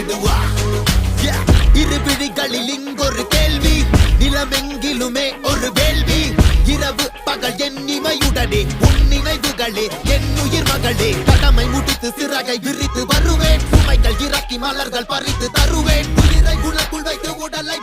ஆக்கிடுவா. இரு விழிகளில் இங்கொரு கேள்வி, நிலமெங்கிலுமே ஒரு வேள்வி. இரவு பகல் என் இமையுடனே உன் நினைவுகளே என் உயிர் மகளே. கடமை முடித்து சிறகை விரித்து வருவேன், சுமைகள் இறக்கி மலர்கள் பறித்து தருவேன். உயிரை உனக்குள் வைத்து உடலை